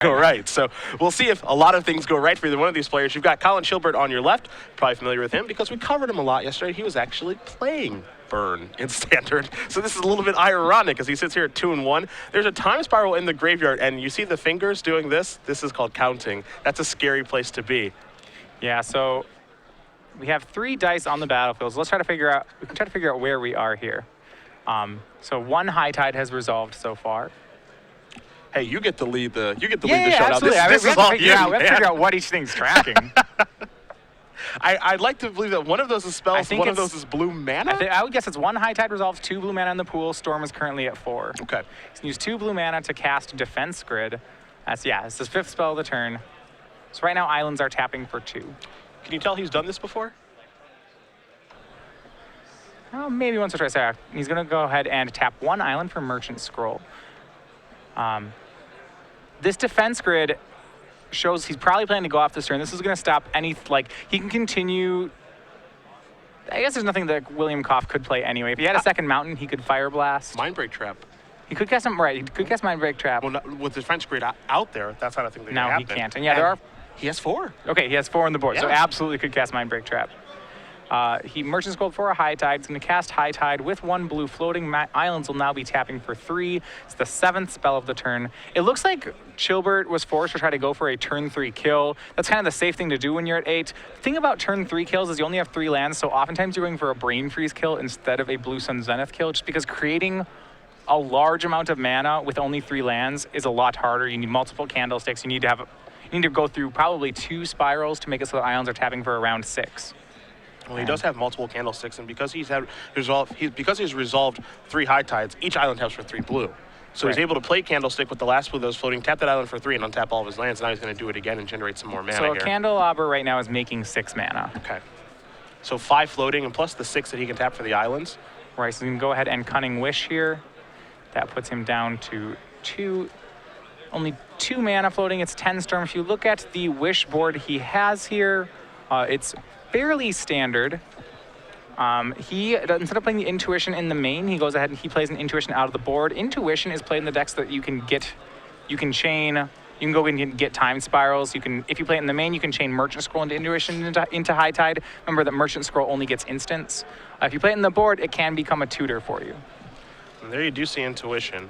go right. So we'll see if a lot of things go right for either one of these players. You've got Colin Chilbert on your left, probably familiar with him because we covered him a lot yesterday. He was actually playing Burn in Standard. So this is a little bit ironic as he sits here at 2-1. There's a time spiral in the graveyard, and you see the fingers doing this? This is called counting. That's a scary place to be. Yeah, so we have 3 dice on the battlefield. So let's try to figure out where we are here. So 1 High Tide has resolved so far. Hey, you get to lead the lead the Yeah, showdown. absolutely. This is all you, we have to man. figure out what each thing's tracking. I'd like to believe that one of those is spells, one of those is blue mana? I would guess it's 1 High Tide resolves, 2 blue mana in the pool. Storm is currently at 4. Okay. You can use 2 blue mana to cast Defense Grid. It's his 5th spell of the turn. So right now, islands are tapping for 2. Can you tell he's done this before? Oh, maybe once or twice. Yeah. He's going to go ahead and tap 1 island for Merchant Scroll. This Defense Grid shows he's probably planning to go off this turn. This is going to stop any, he can continue. I guess there's nothing that William Koff could play anyway. If he had a second mountain, he could Fire Blast. Mindbreak Trap. He could cast right. He could cast Mindbreak Trap. Well, with the Defense Grid out there, that's not a thing that can No, happen. he can't. And yeah, there are. He has 4. Okay, he has 4 on the board, Yeah. so absolutely could cast Mindbreak Trap. He Merchant Scrolled for a High Tide. He's going to cast High Tide with 1 blue. Floating islands will now be tapping for 3. It's the 7th spell of the turn. It looks like Chilbert was forced to try to go for a turn 3 kill. That's kind of the safe thing to do when you're at 8. The thing about turn 3 kills is you only have 3 lands, so oftentimes you're going for a Brain Freeze kill instead of a Blue Sun Zenith kill, just because creating a large amount of mana with only 3 lands is a lot harder. You need multiple candlesticks. You need to go through probably 2 spirals to make it so the islands are tapping for around 6. Well, he does have multiple candlesticks, and because he's resolved 3 High Tides, each island taps for 3 blue. So he's able to play Candlestick with the last blue that was floating, tap that island for 3, and untap all of his lands. Now he's going to do it again and generate some more mana So here. a Candelabra right now is making 6 mana. Okay. So 5 floating, and plus the 6 that he can tap for the islands. Right, so we can go ahead and Cunning Wish here. That puts him down to 2. Only 2 mana floating. It's 10 Storm. If you look at the Wish board he has here, it's fairly standard. Instead of playing the Intuition in the main, he goes ahead and he plays an Intuition out of the board. Intuition is played in the decks that you can chain. You can go in and get Time Spirals. If you play it in the main, you can chain Merchant Scroll into Intuition into High Tide. Remember that Merchant Scroll only gets instants. If you play it in the board, it can become a tutor for you. And there you do see Intuition.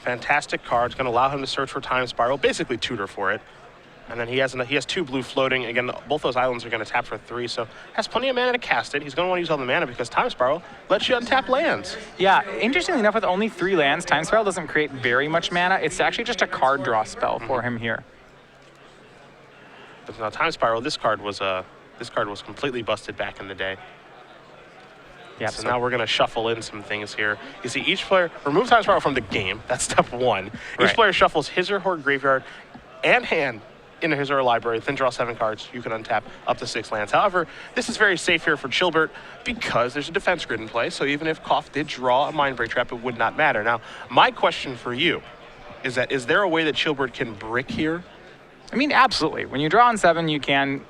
Fantastic card. It's going to allow him to search for Time Spiral, basically tutor for it. And then he has 2 blue floating. Again, both those islands are going to tap for 3, so has plenty of mana to cast it. He's going to want to use all the mana because Time Spiral lets you untap lands. Yeah, interestingly enough, with only 3 lands, Time Spiral doesn't create very much mana. It's actually just a card draw spell for him here. But now Time Spiral, this card was completely busted back in the day. Yeah, so now we're going to shuffle in some things here. You see, each player remove Time Spiral from the game. That's step 1. Each player shuffles his or her graveyard and hand into his or her library, then draw 7 cards. You can untap up to 6 lands. However, this is very safe here for Chilbert because there's a Defense Grid in play, so even if Koff did draw a Mindbreak Trap, it would not matter. Now, my question for you is there a way that Chilbert can brick here? I mean, absolutely. When you draw on 7, you can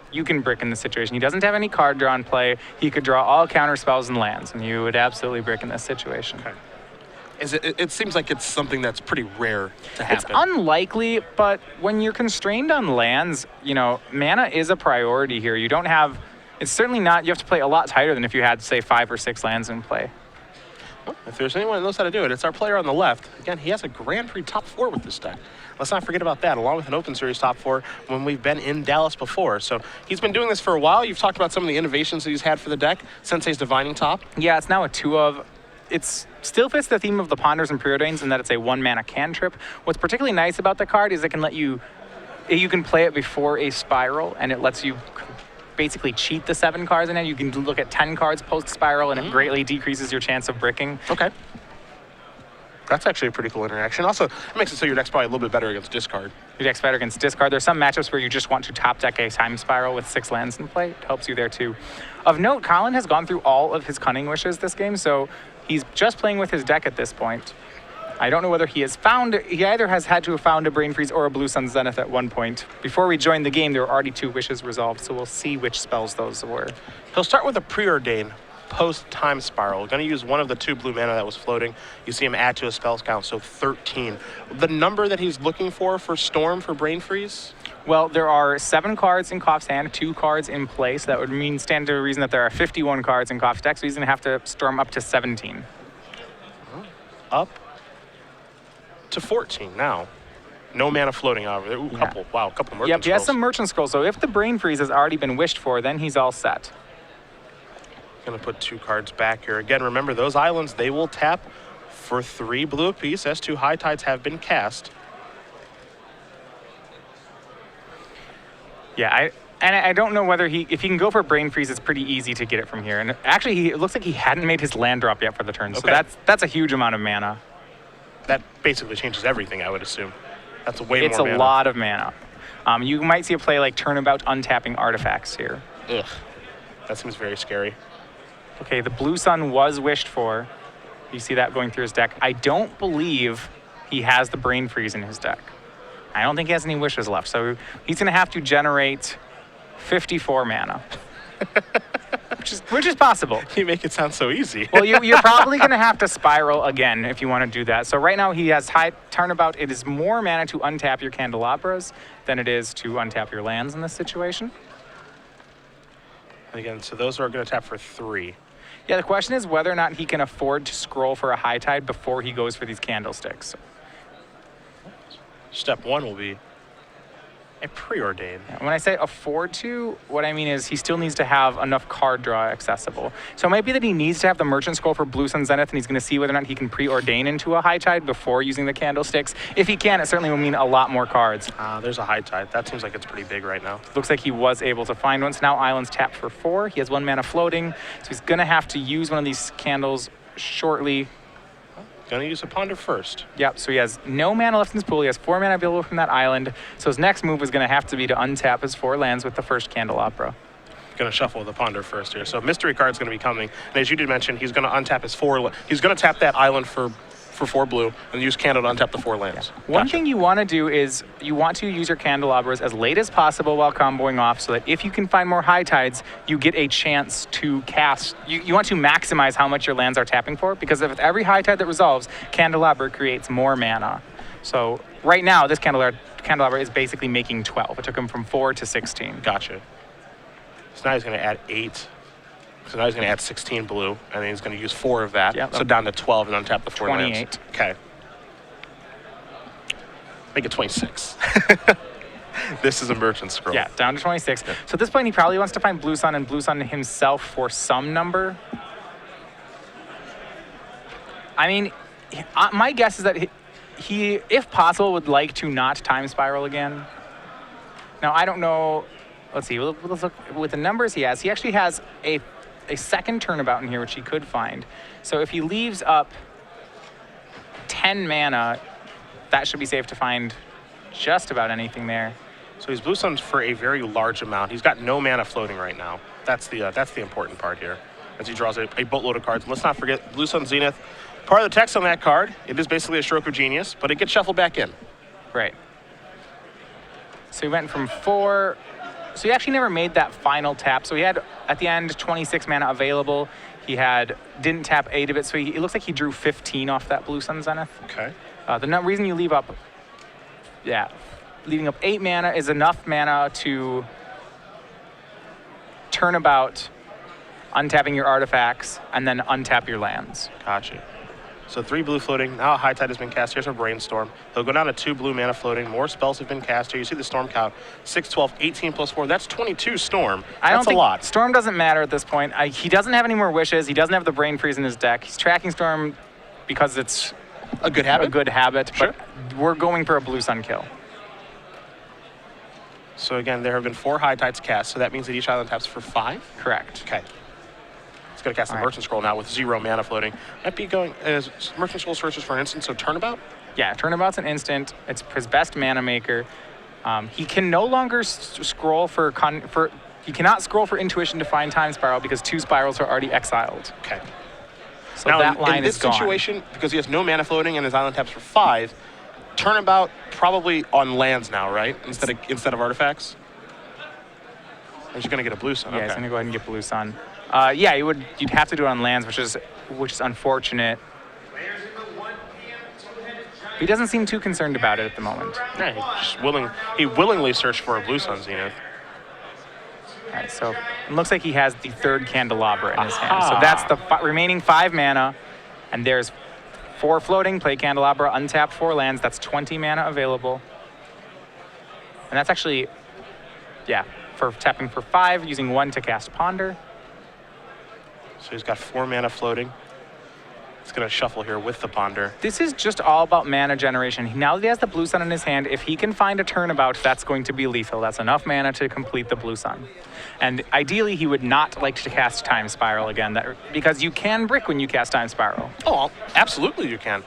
brick in this situation. He doesn't have any card draw in play. He could draw all counter spells and lands, and you would absolutely brick in this situation. Okay. It seems like it's something that's pretty rare to happen. It's unlikely, but when you're constrained on lands, mana is a priority here. You don't have, it's certainly not, you have to play a lot tighter than if you had, say, 5 or 6 lands in play. Well, if there's anyone that knows how to do it, it's our player on the left. Again, he has a Grand Prix top 4 with this deck. Let's not forget about that, along with an Open Series top 4 when we've been in Dallas before. So he's been doing this for a while. You've talked about some of the innovations that he's had for the deck. Sensei's Divining Top. Yeah, it's now a 2 of. It still fits the theme of the Ponders and Preordains in that it's a 1 mana cantrip. What's particularly nice about the card is it can let you can play it before a spiral, and it lets you basically cheat the 7 cards in it. You can look at 10 cards post-spiral, and it greatly decreases your chance of bricking. Okay. That's actually a pretty cool interaction. Also, it makes it so your deck's probably a little bit better against discard. Your deck's better against discard. There's some matchups where you just want to top deck a Time Spiral with 6 lands in play. It helps you there too. Of note, Colin has gone through all of his Cunning Wishes this game, so he's just playing with his deck at this point. I don't know whether he either has had to have found a Brain Freeze or a Blue Sun Zenith at one point. Before we joined the game, there were already 2 wishes resolved, so we'll see which spells those were. He'll start with a Preordain. post-time spiral. Going to use one of the 2 blue mana that was floating. You see him add to his spells count, so 13. The number that he's looking for Storm for Brain Freeze? Well, there are 7 cards in Koff's hand, 2 cards in play, so that would stand to a reason that there are 51 cards in Koff's deck, so he's going to have to storm up to 17. Up to 14 now. No mana floating out. Ooh, couple merchant scrolls. Yep, he has some merchant scrolls, so if the Brain Freeze has already been wished for, then he's all set. Going to put 2 cards back here. Again, remember, those islands, they will tap for 3 blue apiece as 2 High Tides have been cast. Yeah, I don't know whether if he can go for Brain Freeze, it's pretty easy to get it from here. And actually, it looks like he hadn't made his land drop yet for the turn, so that's a huge amount of mana. That basically changes everything, I would assume. That's way more It's mana. a lot of mana. You might see a play like Turnabout untapping artifacts here. Ugh. That seems very scary. Okay, the Blue Sun was wished for. You see that going through his deck. I don't believe he has the Brain Freeze in his deck. I don't think he has any wishes left, so he's going to have to generate 54 mana, which is possible. You make it sound so easy. Well, you're probably going to have to spiral again if you want to do that. So right now he has high Turnabout. It is more mana to untap your Candelabras than it is to untap your lands in this situation. Again, so those are going to tap for 3. Yeah, the question is whether or not he can afford to scroll for a High Tide before he goes for these candlesticks. Step 1 will be a preordain. When I say afford to, what I mean is he still needs to have enough card draw accessible. So it might be that he needs to have the Merchant Scroll for Blue Sun Zenith, and he's going to see whether or not he can preordain into a High Tide before using the candlesticks. If he can, it certainly will mean a lot more cards. There's a High Tide. That seems like it's pretty big right now. Looks like he was able to find one. So now Island's tapped for 4. He has 1 mana floating, so he's going to have to use one of these candles shortly. Going to use a Ponder first. Yep, so he has no mana left in his pool. He has 4 mana available from that island. So his next move is going to have to be to untap his 4 lands with the first Candelabra. Going to shuffle the Ponder first here. So Mystery Card's going to be coming. And as you did mention, he's going to untap his 4. He's going to tap that island for 4 blue and use Candle to untap the 4 lands. Yeah. One thing you want to do is you want to use your Candelabras as late as possible while comboing off so that if you can find more High Tides, you get a chance to cast. You want to maximize how much your lands are tapping for, because if every High Tide that resolves, Candelabra creates more mana. So right now, this Candelabra is basically making 12. It took him from 4 to 16. Gotcha. So now he's going to add 8. So now he's going to add 16 blue, and then he's going to use 4 of that. Yep. So down to 12 and untap the 4 28. lands. Okay. Make it 26. This is a Merchant Scroll. Yeah, down to 26. Yeah. So at this point, he probably wants to find Blue Sun and Blue Sun himself for some number. I mean, my guess is that he, if possible, would like to not time spiral again. Now, I don't know. Let's see. Let's look with the numbers he has. He actually has a second Turnabout in here, which he could find. So if he leaves up 10 mana, that should be safe to find just about anything there. So he's Blue Suns for a very large amount. He's got no mana floating right now. That's the important part here, as he draws a boatload of cards. And let's not forget Blue Sun Zenith. Part of the text on that card, it is basically a stroke of genius, but it gets shuffled back in. Right. So he went from 4. So he actually never made that final tap. So he had, at the end, 26 mana available. He didn't tap 8 of it, so it looks like he drew 15 off that Blue Sun Zenith. Okay. The reason you leave up, leaving up 8 mana is enough mana to Turnabout, untapping your artifacts, and then untap your lands. Gotcha. So 3 blue floating. Now a High Tide has been cast. Here's a Brainstorm. He'll go down to 2 blue mana floating. More spells have been cast here. You see the Storm count. 6, 12, 18 plus 4. That's 22 Storm. That's a lot. Storm doesn't matter at this point. He doesn't have any more wishes. He doesn't have the Brain Freeze in his deck. He's tracking Storm because it's a good habit. A good habit. Sure. But we're going for a Blue Sun kill. So again, there have been 4 High Tides cast. So that means that each island taps for 5? Correct. Okay. Going to cast the Merchant Scroll now with 0 mana floating. Might be going as Merchant Scroll searches for an instant, so Turnabout? Yeah, Turnabout's an instant. It's his best mana maker. He can no longer scroll he cannot scroll for Intuition to find Time Spiral because 2 spirals are already exiled. Okay. So now, that line is gone. In this situation, because he has no mana floating and his island taps for 5, Turnabout probably on lands now, right? Instead of artifacts? Or he's going to get a Blue Sun. Yeah, okay. he's going to go ahead and get Blue Sun. Yeah, you'd have to do it on lands, which is unfortunate. He doesn't seem too concerned about it at the moment. Yeah, he willingly searched for a Blue Sun Zenith. All right, so it looks like he has the third Candelabra in his hand. So that's the remaining 5 mana, and there's 4 floating, play Candelabra, untap 4 lands. That's 20 mana available. And that's actually, yeah, for tapping for 5, using 1 to cast Ponder. So he's got 4 mana floating. He's going to shuffle here with the Ponder. This is just all about mana generation. Now that he has the Blue Sun in his hand, if he can find a turnabout, that's going to be lethal. That's enough mana to complete the Blue Sun. And ideally, he would not like to cast Time Spiral again, because you can brick when you cast Time Spiral. Oh, absolutely you can.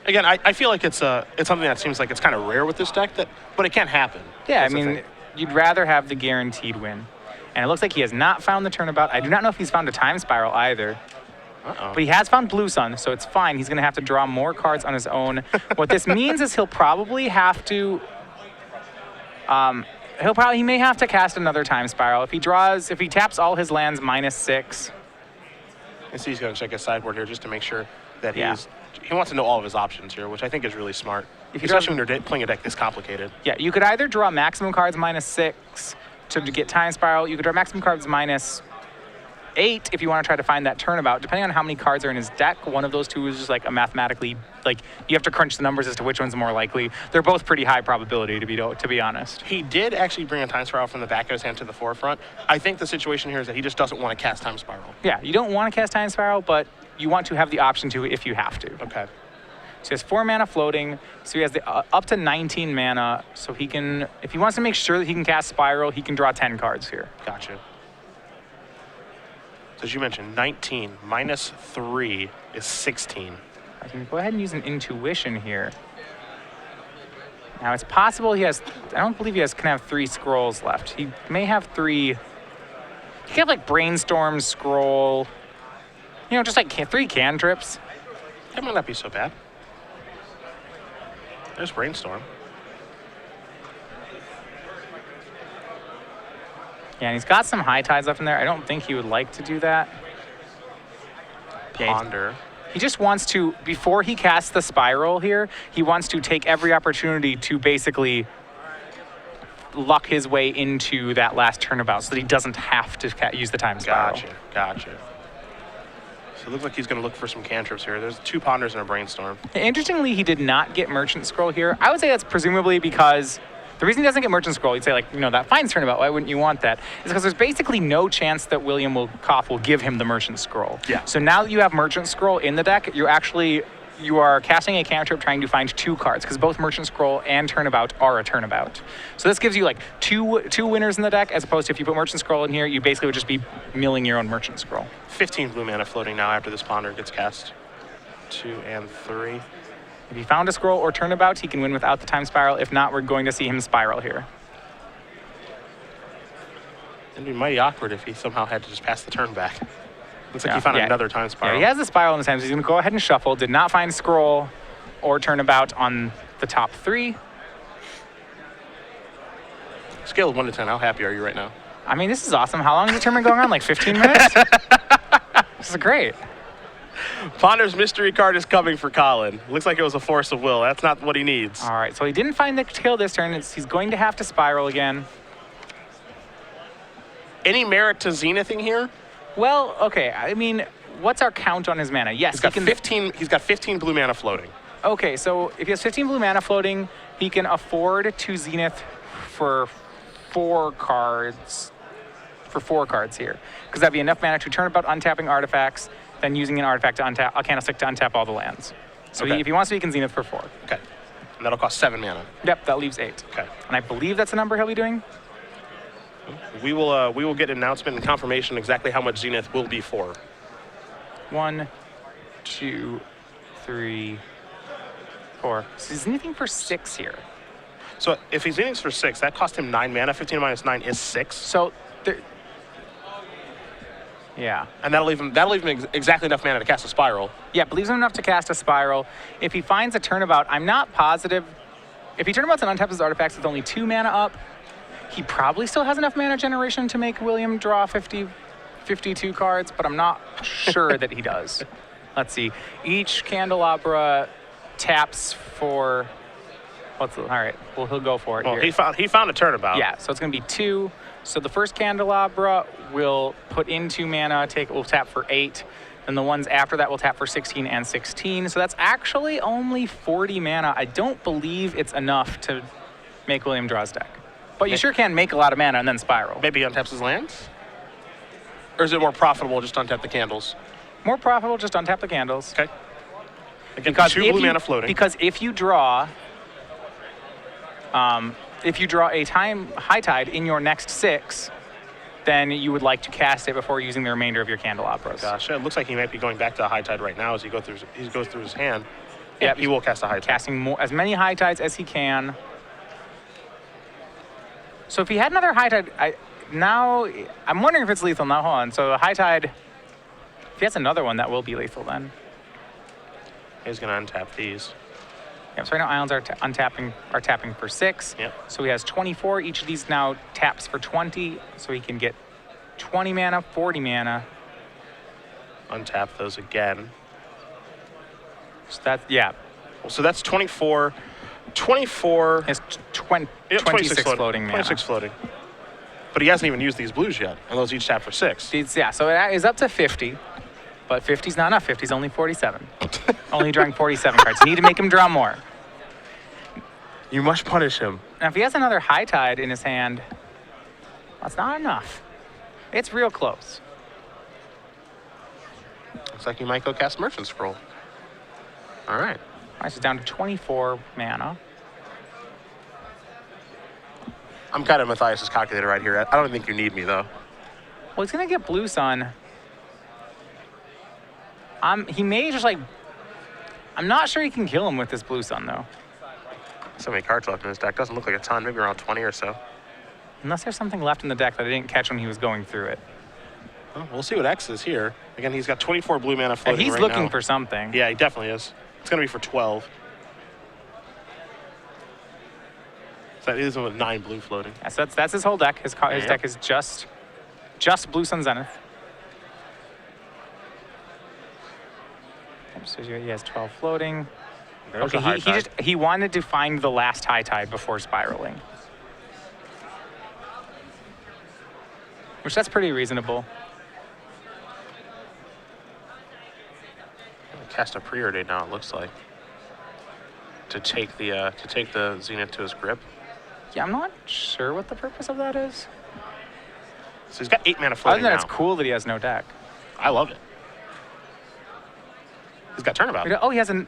Again, I feel like it's something that seems like it's kind of rare with this deck, but it can happen. Yeah, I mean, you'd rather have the guaranteed win. And it looks like he has not found the turnabout. I do not know if he's found a Time Spiral either. But he has found Blue Sun, so it's fine. He's going to have to draw more cards on his own. What this means is he'll probably have to... he may have to cast another Time Spiral. If he taps all his lands -6. I see he's going to check his sideboard here just to make sure that he wants to know all of his options here, which I think is really smart. Especially when you're playing a deck this complicated. Yeah, you could either draw maximum cards -6 to get Time Spiral. You could draw maximum cards -8 if you want to try to find that turnabout. Depending on how many cards are in his deck, one of those two is just like a mathematically, like you have to crunch the numbers as to which one's more likely. They're both pretty high probability, to be honest. He did actually bring a Time Spiral from the back of his hand to the forefront. I think the situation here is that he just doesn't want to cast Time Spiral. Yeah, you don't want to cast Time Spiral, but you want to have the option to if you have to. Okay. So he has 4 mana floating, so he has the up to 19 mana, so he can, if he wants to make sure that he can cast Spiral, he can draw 10 cards here. Gotcha. So as you mentioned, 19 -3 is 16. I can go ahead and use an Intuition here. Now it's possible he has, I don't believe he can have 3 scrolls left. He may have 3, he can have like Brainstorm, Scroll, you know, just like 3 cantrips. That might not be so bad. There's Brainstorm. Yeah, and he's got some High Tides left in there. I don't think he would like to do that. Ponder. He just wants to, before he casts the Spiral here, he wants to take every opportunity to basically luck his way into that last turnabout so that he doesn't have to use the Time Spiral. Gotcha. So it looks like he's going to look for some cantrips here. There's 2 Ponders and a Brainstorm. Interestingly, he did not get Merchant Scroll here. I would say that's presumably because the reason he doesn't get Merchant Scroll, you'd say, like, you know, that finds turnabout, why wouldn't you want that? Is because there's basically no chance that Koff will give him the Merchant Scroll. Yeah. So now that you have Merchant Scroll in the deck, you are casting a cantrip trying to find 2 cards, because both Merchant Scroll and Turnabout are a Turnabout. So this gives you like two winners in the deck, as opposed to if you put Merchant Scroll in here, you basically would just be milling your own Merchant Scroll. 15 blue mana floating now after this Ponder gets cast. 2 and 3. If he found a Scroll or Turnabout, he can win without the Time Spiral. If not, we're going to see him Spiral here. It'd be mighty awkward if he somehow had to just pass the turn back. Looks like he found another Time Spiral. Yeah, he has the Spiral in his hand, so he's going to go ahead and shuffle. Did not find Scroll or Turnabout on the top 3. Scale of 1 to 10, how happy are you right now? I mean, this is awesome. How long has the tournament going on? Like 15 minutes? This is great. Ponder's mystery card is coming for Colin. Looks like it was a force of will. That's not what he needs. All right, so he didn't find the kill this turn. He's going to have to Spiral again. Any merit to Zenithing here? Well, okay. I mean, what's our count on his mana? Yes, he's got 15 blue mana floating. Okay, so if he has 15 blue mana floating, he can afford to Zenith for 4 cards. For 4 cards here, because that'd be enough mana to Turnabout untapping artifacts, then using an artifact to untap a candlestick to untap all the lands. So if he wants to, he can Zenith for 4. Okay, and that'll cost 7 mana. Yep, that leaves 8. Okay, and I believe that's the number he'll be doing. We will get an announcement and confirmation exactly how much Zenith will be for. 1, 2, 3, 4. So he's Zenithing for 6 here. So if he's Zenithing for 6, that cost him 9 mana. 15 minus 9 is 6. So yeah. And that'll leave him exactly enough mana to cast a Spiral. Yeah, but leaves him enough to cast a Spiral. If he finds a Turnabout, I'm not positive. If he Turnabouts and untaps his artifacts with only 2 mana up, he probably still has enough mana generation to make William draw 50 52 cards, but I'm not sure that he does. Let's see. Each Candelabra taps for... all right, well, he'll go for it Well, here. he found a turnabout. Yeah, so it's going to be 2. So the first Candelabra will put in 2 mana, will tap for 8. And the ones after that will tap for 16 and 16. So that's actually only 40 mana. I don't believe it's enough to make William Draw's deck. But you sure can make a lot of mana and then spiral. Maybe he untaps his lands? Or is it more profitable just to untap the candles? More profitable, just untap the candles. Okay. Again, Because 2 blue mana floating. Because if you draw a High Tide in your next 6, then you would like to cast it before using the remainder of your Candelabras. Gosh, it looks like he might be going back to a High Tide right now as he goes through his hand. Yep, he will cast a High Tide. Casting as many High Tides as he can. So if he had another High Tide, I'm wondering if it's lethal now. Hold on. So a High Tide, if he has another one, that will be lethal then. He's going to untap these. Yep, so right now Islands are tapping for 6. Yep. So he has 24. Each of these now taps for 20. So he can get 20 mana, 40 mana. Untap those again. So that's, yeah. So that's 24. 24. Has 26 floating mana. 26 floating. But he hasn't even used these blues yet, and those each tap for 6. Yeah, so it is up to 50. But 50's not enough. 50's only 47. Only drawing 47 cards. You need to make him draw more. You must punish him. Now, if he has another High Tide in his hand, that's not enough. It's real close. Looks like he might go cast Merchant Scroll. All right. All right, so down to 24 mana. I'm kind of Matthias' calculator right here. I don't think you need me, though. Well, he's going to get Blue Sun. He may just, I'm not sure he can kill him with this Blue Sun, though. So many cards left in his deck. Doesn't look like a ton. Maybe around 20 or so. Unless there's something left in the deck that I didn't catch when he was going through it. Well, we'll see what X is here. Again, he's got 24 blue mana floating And he's right looking now. for something. Yeah, he definitely is. It's going to be for 12. So that is with 9 blue floating. Yeah, so that's his whole deck. His deck is just Blue Sun Zenith. So he has 12 floating. There's Okay, a High Tide. he wanted to find the last High Tide before spiraling. Which that's pretty reasonable. Cast a Preordain now, it looks like. To take the Zenith to his grip. Yeah, I'm not sure what the purpose of that is. So he's got 8 mana Other floating than now. it's cool that he has no deck. I love it. He's got Turnabout. Oh, he has an...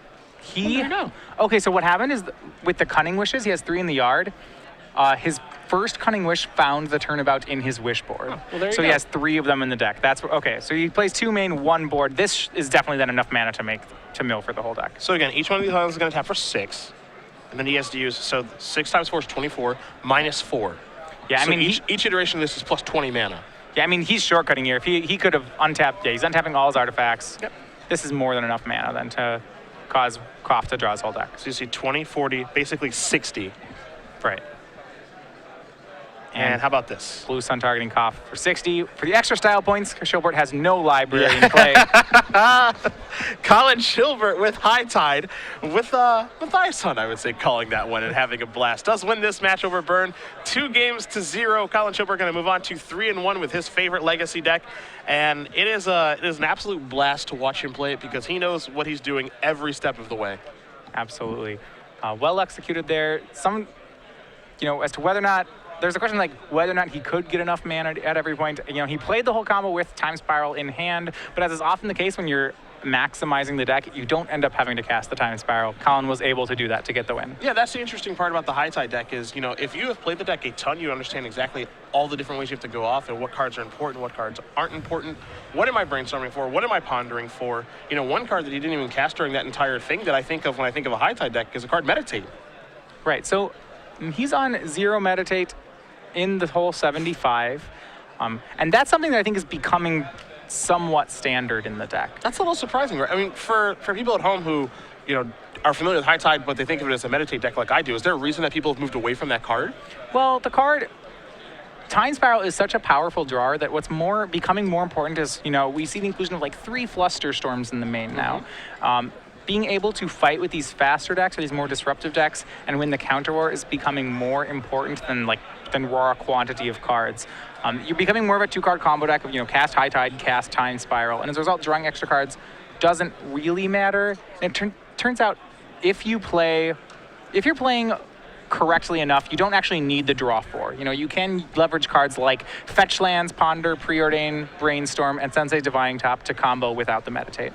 There you go. Okay, so what happened is with the Cunning Wishes, he has 3 in the yard. His first Cunning Wish found the Turnabout in his wish board. Oh, well, there you so go. he has 3 of them in the deck. Okay, so he plays 2 main, 1 board. This is definitely then enough mana to mill for the whole deck. So again, each one of these islands is going to tap for 6. And then he has to use, so 6 times 4 is 24, minus 4. Yeah, so I mean, each iteration of this is plus 20 mana. Yeah, I mean, he's shortcutting here. If he could have untapped, he's untapping all his artifacts. Yep. This is more than enough mana then to cause Koff to draw his whole deck. So you see 20, 40, basically 60. Right. And how about this? Blue Sun targeting Koff for 60. For the extra style points, Chilbert has no library in play. Colin Chilbert with High Tide, with Matthias, I would say, calling that one and having a blast. Does win this match over Burn, 2-0. Colin Chilbert going to move on to 3-1 with his favorite Legacy deck, and it is an absolute blast to watch him play it because he knows what he's doing every step of the way. Absolutely. Well executed there. As to whether or not, there's a question whether or not he could get enough mana at every point. He played the whole combo with Time Spiral in hand, but as is often the case when you're maximizing the deck, you don't end up having to cast the Time Spiral. Colin was able to do that to get the win. Yeah, that's the interesting part about the High Tide deck is, if you have played the deck a ton, you understand exactly all the different ways you have to go off and what cards are important, what cards aren't important. What am I brainstorming for? What am I pondering for? One card that he didn't even cast during that entire thing that I think of when I think of a High Tide deck is the card Meditate. Right, so he's on 0 Meditate in the whole 75. And that's something that I think is becoming somewhat standard in the deck. That's a little surprising, right? I mean, for people at home who, are familiar with High Tide, but they think of it as a Meditate deck like I do, is there a reason that people have moved away from that card? Well, the card, Time Spiral is such a powerful drawer that what's becoming more important is, we see the inclusion of like 3 Fluster Storms in the main now. Being able to fight with these faster decks or these more disruptive decks and win the counter war is becoming more important than raw quantity of cards. You're becoming more of a 2-card combo deck of cast High Tide, cast Time Spiral, and as a result, drawing extra cards doesn't really matter. And it turns out if you're playing correctly enough, you don't actually need the draw 4. You can leverage cards like Fetch Lands, Ponder, Preordain, Brainstorm, and Sensei Divining Top to combo without the Meditate.